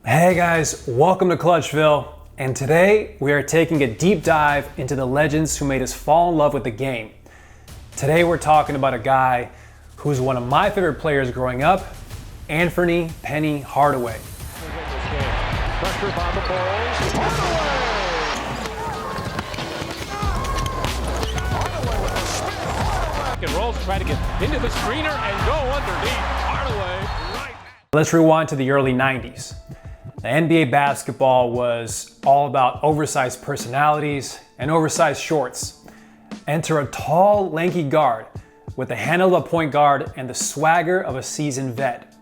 Hey guys, welcome to Clutchville, and today we are taking a deep dive into the legends who made us fall in love with the game. Today we're talking about a guy who's one of my favorite players growing up, Anfernee Penny Hardaway. Pressure by the Bulls. Hardaway with the spin. And rolls, try to get into the screener and go underneath. Hardaway right. Let's rewind to the early 90s. The NBA basketball was all about oversized personalities and oversized shorts. Enter a tall, lanky guard with the handle of a point guard and the swagger of a seasoned vet.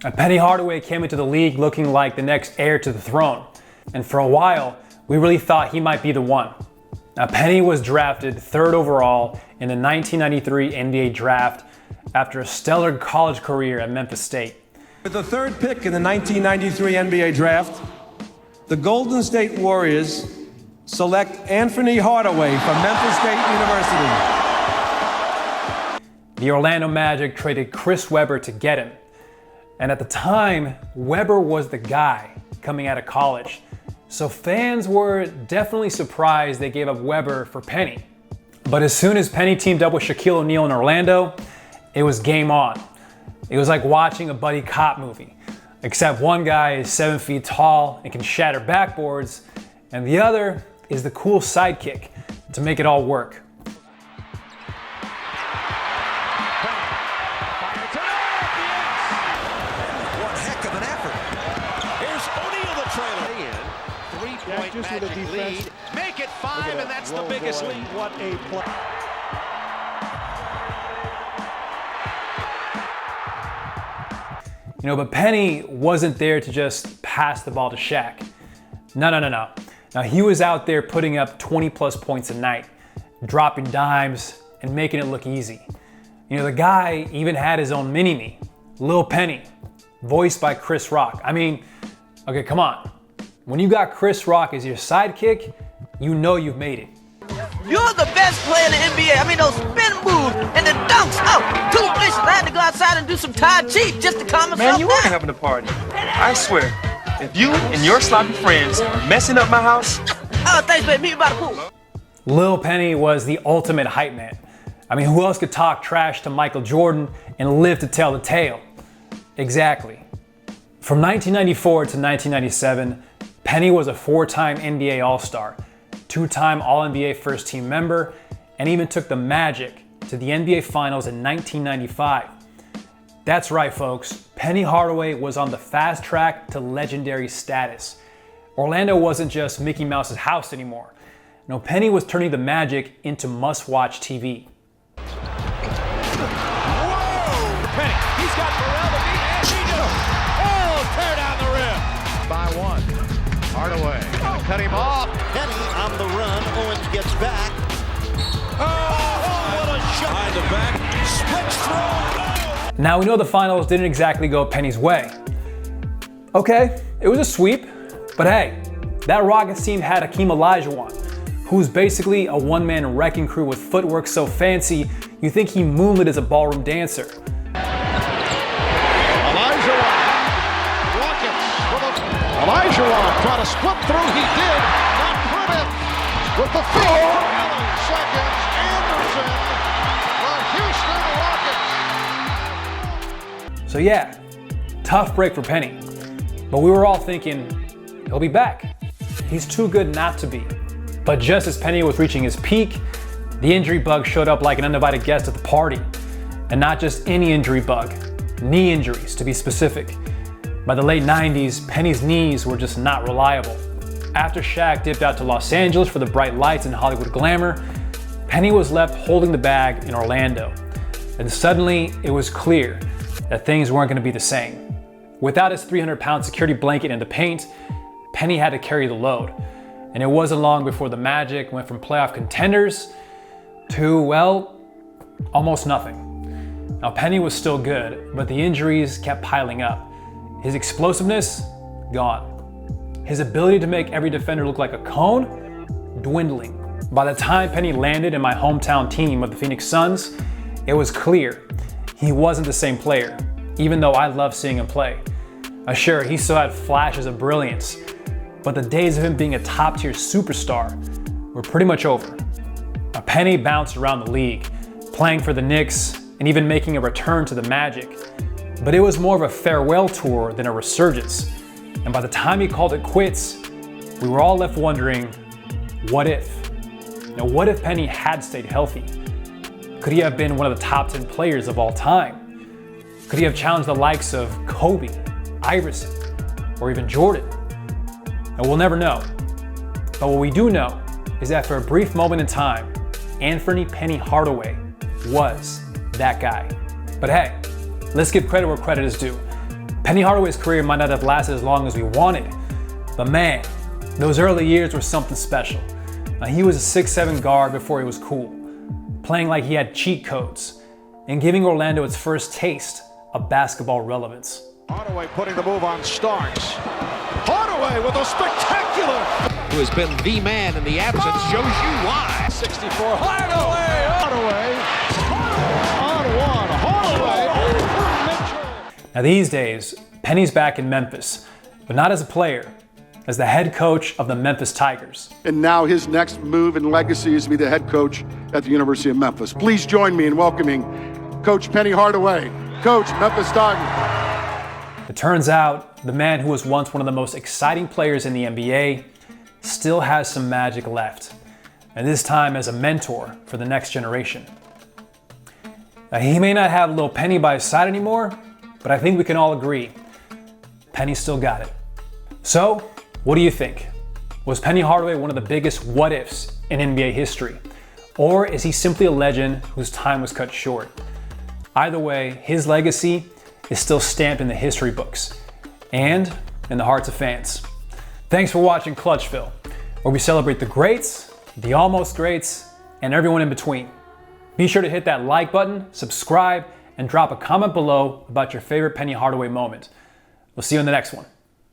And Penny Hardaway came into the league looking like the next heir to the throne. And for a while, we really thought he might be the one. Now, Penny was drafted 3rd overall in the 1993 NBA draft after a stellar college career at Memphis State. With the 3rd pick in the 1993 NBA draft, the Golden State Warriors select Anfernee Hardaway from Memphis State University. The Orlando Magic traded Chris Webber to get him. And at the time, Webber was the guy coming out of college. So fans were definitely surprised they gave up Webber for Penny. But as soon as Penny teamed up with Shaquille O'Neal in Orlando, it was game on. It was like watching a buddy cop movie, except one guy is 7 feet tall and can shatter backboards, and the other is the cool sidekick to make it all work. One heck of an effort. Here's O'Neal, the trailer. 3-point Magic lead. Make it 5, and that's the biggest lead. What a play. You know, but Penny wasn't there to just pass the ball to Shaq. No. Now he was out there putting up 20 plus points a night, dropping dimes and making it look easy. You know, the guy even had his own mini-me, Lil Penny, voiced by Chris Rock. I mean, okay, come on. When you got Chris Rock as your sidekick, you know you've made it. You're the best player in the NBA. I mean, those spin moves and the dunks. Oh, too delicious. I had to go outside and do some Tai Chi just to calm myself down. Man, you are having a party. I swear, if you and your sloppy friends are messing up my house... Oh, thanks, baby. Meet me by the pool. Lil Penny was the ultimate hype man. I mean, who else could talk trash to Michael Jordan and live to tell the tale? Exactly. From 1994 to 1997, Penny was a 4-time NBA All-Star, 2-time All-NBA first-team member, and even took the Magic to the NBA Finals in 1995. That's right, folks. Penny Hardaway was on the fast track to legendary status. Orlando wasn't just Mickey Mouse's house anymore. No, Penny was turning the Magic into must-watch TV. Whoa! Penny, he's got Pharrell to beat, and she just, tear down the rim. By 1. Hardaway, gonna cut him off. Penny on the run. Owens gets back. Oh, what a shot. Behind the back. Switch throw. Now, we know the finals didn't exactly go Penny's way. Okay, it was a sweep, but hey, that Rockets team had Hakeem Olajuwon, who's basically a one-man wrecking crew with footwork so fancy you think he moonlit as a ballroom dancer. Olajuwon trying to split through. He did not permit with the field. 11 seconds. Anderson, the Houston Rockets. So yeah, tough break for Penny. But we were all thinking, he'll be back. He's too good not to be. But just as Penny was reaching his peak, the injury bug showed up like an uninvited guest at the party. And not just any injury bug, knee injuries to be specific. By the late 90s, Penny's knees were just not reliable. After Shaq dipped out to Los Angeles for the bright lights and Hollywood glamour, Penny was left holding the bag in Orlando. And suddenly, it was clear that things weren't going to be the same. Without his 300-pound security blanket in the paint, Penny had to carry the load. And it wasn't long before the Magic went from playoff contenders to, well, almost nothing. Now, Penny was still good, but the injuries kept piling up. His explosiveness, gone. His ability to make every defender look like a cone, dwindling. By the time Penny landed in my hometown team of the Phoenix Suns, it was clear he wasn't the same player, even though I loved seeing him play. Sure, he still had flashes of brilliance, but the days of him being a top-tier superstar were pretty much over. Penny bounced around the league, playing for the Knicks and even making a return to the Magic. But it was more of a farewell tour than a resurgence. And by the time he called it quits, we were all left wondering, what if? Now, what if Penny had stayed healthy? Could he have been one of the top 10 players of all time? Could he have challenged the likes of Kobe, Iverson, or even Jordan? And we'll never know. But what we do know is that for a brief moment in time, Anfernee Penny Hardaway was that guy. But hey, let's give credit where credit is due. Penny Hardaway's career might not have lasted as long as we wanted, but man, those early years were something special. Now, he was a 6'7" guard before he was cool, playing like he had cheat codes, and giving Orlando its first taste of basketball relevance. Hardaway putting the move on Starks. Hardaway with a spectacular... Who has been the man in the absence, shows you why. 64, Hardaway! Hardaway! Now these days, Penny's back in Memphis, but not as a player, as the head coach of the Memphis Tigers. And now his next move and legacy is to be the head coach at the University of Memphis. Please join me in welcoming Coach Penny Hardaway, Coach, Memphis Tigers. It turns out the man who was once one of the most exciting players in the NBA still has some magic left, and this time as a mentor for the next generation. Now, he may not have little Penny by his side anymore, but I think we can all agree, Penny still got it. So, what do you think? Was Penny Hardaway one of the biggest what-ifs in NBA history? Or is he simply a legend whose time was cut short? Either way, his legacy is still stamped in the history books and in the hearts of fans. Thanks for watching Clutchville, where we celebrate the greats, the almost greats, and everyone in between. Be sure to hit that like button, subscribe, and drop a comment below about your favorite Penny Hardaway moment. We'll see you in the next one.